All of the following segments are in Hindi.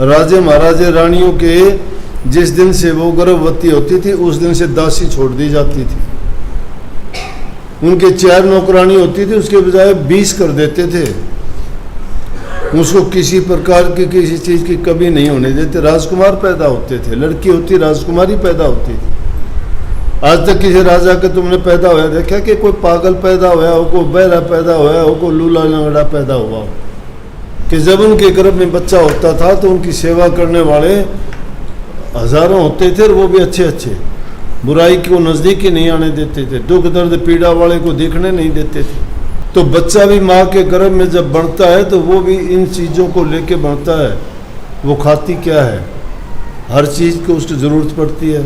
राजे महाराजे रानियों के जिस दिन से वो गर्भवती होती थी उस दिन से दासी छोड़ दी जाती थी। उनके 4 नौकरानी होती थी, उसके बजाय 20 कर देते थे। उसको किसी प्रकार की किसी चीज़ की कमी नहीं होने देते। राजकुमार पैदा होते थे, लड़की होती राजकुमारी पैदा होती थी। आज तक किसी राजा के तुमने पैदा होया देखा कि कोई पागल पैदा होया हो, कोई बहरा पैदा होया हो, कोई लूला लंगड़ा पैदा हुआ हो? कि जब उनके गर्भ में बच्चा होता था तो उनकी सेवा करने वाले हजारों होते थे और वो भी अच्छे अच्छे, बुराई को नज़दीक ही नहीं आने देते थे, दुख दर्द पीड़ा वाले को देखने नहीं देते थे। तो बच्चा भी माँ के गर्भ में जब बढ़ता है तो वो भी इन चीज़ों को लेके बढ़ता है। वो खाती क्या है? हर चीज़ को उसकी ज़रूरत पड़ती है।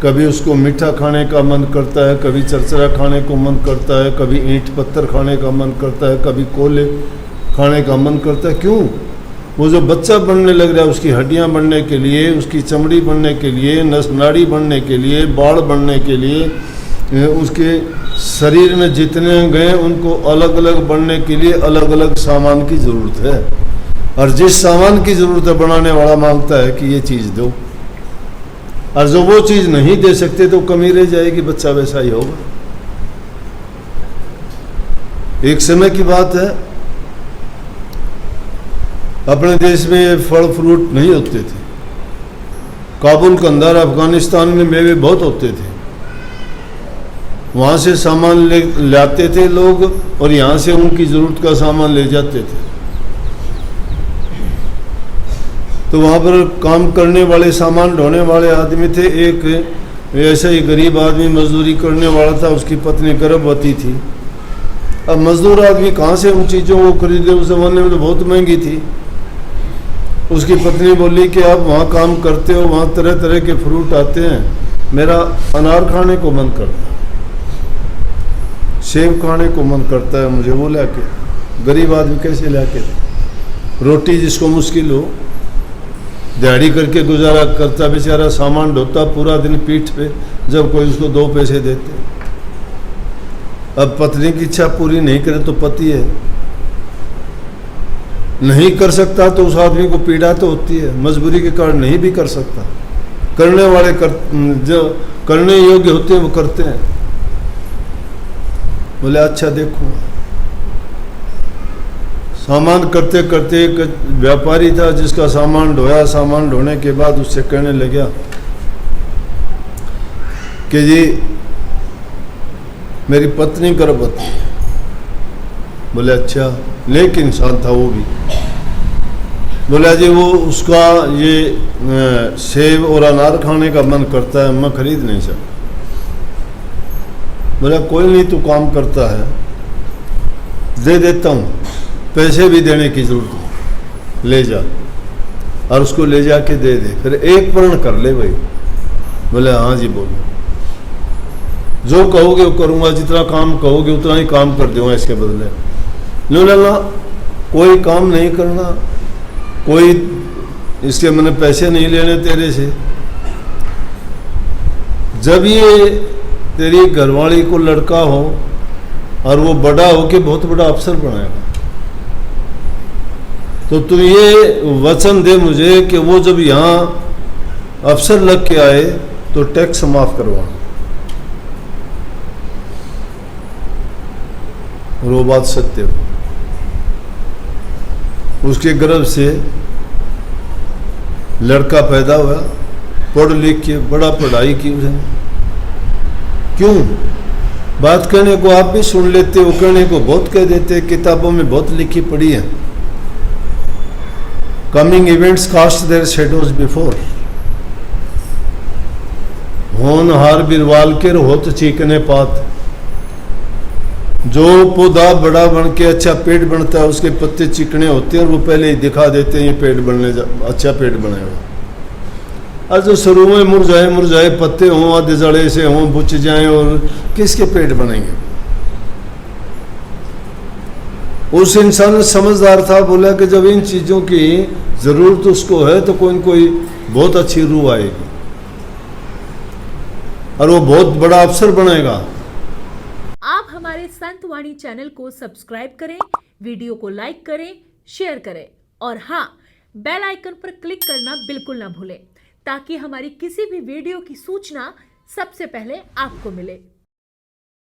कभी उसको मीठा खाने का मन करता है, कभी चरचरा खाने को मन करता है, कभी ईंट पत्थर खाने का मन करता है, कभी कोले खाने का मन करता है। क्यों? वो जो बच्चा बनने लग रहा है उसकी हड्डियाँ बढ़ने के लिए, उसकी चमड़ी बढ़ने के लिए, नस नाड़ी बढ़ने के लिए, बाल बढ़ने के लिए, उसके शरीर में जितने गए उनको अलग अलग बढ़ने के लिए अलग अलग सामान की ज़रूरत है। और जिस सामान की ज़रूरत है बनाने वाला मांगता है कि ये चीज़ दो, और जो वो चीज़ नहीं दे सकते तो कमी रह जाएगी, बच्चा वैसा ही होगा। एक समय की बात है, अपने देश में ये फल फ्रूट नहीं होते थे। काबुल कंधार अफगानिस्तान में मेवे बहुत होते थे। वहाँ से सामान लाते थे लोग और यहाँ से उनकी ज़रूरत का सामान ले जाते थे। तो वहाँ पर काम करने वाले, सामान ढोने वाले आदमी थे। एक ऐसा ही गरीब आदमी मजदूरी करने वाला था, उसकी पत्नी गर्भवती थी। अब मजदूर आदमी कहाँ से उन चीज़ों को खरीदे? उस ज़माने में तो बहुत महंगी थी। उसकी पत्नी बोली कि आप वहाँ काम करते हो, वहाँ तरह तरह के फ्रूट आते हैं, मेरा अनार खाने को मन करता है, सेब खाने को मन करता है, मुझे वो लाके। गरीब आदमी कैसे लाके? रोटी जिसको मुश्किल हो, दिहाड़ी करके गुजारा करता बेचारा, सामान ढोता पूरा दिन पीठ पे, जब कोई उसको 2 पैसे देते। अब पत्नी की इच्छा पूरी नहीं करे तो पति है, नहीं कर सकता तो उस आदमी को पीड़ा तो होती है, मजबूरी के कारण नहीं भी कर सकता। करने वाले जो करने योग्य होते हैं वो करते हैं। बोले अच्छा देखो, सामान करते करते एक व्यापारी था जिसका सामान ढोया। सामान ढोने के बाद उससे कहने लगा कि जी मेरी पत्नी गर्भवती है। बोले अच्छा, नेक इंसान था वो भी। बोला जी वो उसका ये सेब और अनार खाने का मन करता है, मैं खरीद नहीं सकता। बोला कोई नहीं, तू काम करता है, दे देता हूँ, पैसे भी देने की जरूरत नहीं, ले जा। और उसको ले जा के दे दे, फिर एक पूर्ण कर ले भाई। बोले हाँ जी बोलो, जो कहोगे वो करूँगा, जितना काम कहोगे उतना ही काम कर दूँगा इसके बदले। लो लगा कोई काम नहीं करना, कोई इसके मैंने पैसे नहीं लेने तेरे से। जब ये तेरी घरवाली को लड़का हो और वो बड़ा हो के बहुत बड़ा अफसर बनाएगा, तो तू ये वचन दे मुझे कि वो जब यहाँ अफसर लग के आए तो टैक्स माफ करवाना। और वो बात सत्य हो। उसके गर्भ से लड़का पैदा हुआ, पढ़ लिख के बड़ा पढ़ाई की उसने। क्यों? बात कहने को आप भी सुन लेते हो, कहने को बहुत कह देते, किताबों में बहुत लिखी पड़ी है। Coming events cast their shadows before. होनहार बिरवाल के होत चीकने पात। जो पौधा बड़ा बन के अच्छा पेड़ बनता है उसके पत्ते चिकने होते हैं और वो पहले ही दिखा देते हैं ये पेड़ बनने अच्छा पेड़ बनेगा। और जो शुरू में मुरझाए मुरझाए पत्ते हों, आधे जड़े से हों, बुझ जाएं, और किसके पेड़ बनेंगे? उस इंसान समझदार था, बोला कि जब इन चीज़ों की ज़रूरत उसको है तो कोई न कोई बहुत अच्छी रूह आएगी और वो बहुत बड़ा अफसर बनेगा। आप हमारे संतवाणी चैनल को सब्सक्राइब करें, वीडियो को लाइक करें, शेयर करें और हाँ, बेल आइकन पर क्लिक करना बिल्कुल ना भूलें ताकि हमारी किसी भी वीडियो की सूचना सबसे पहले आपको मिले।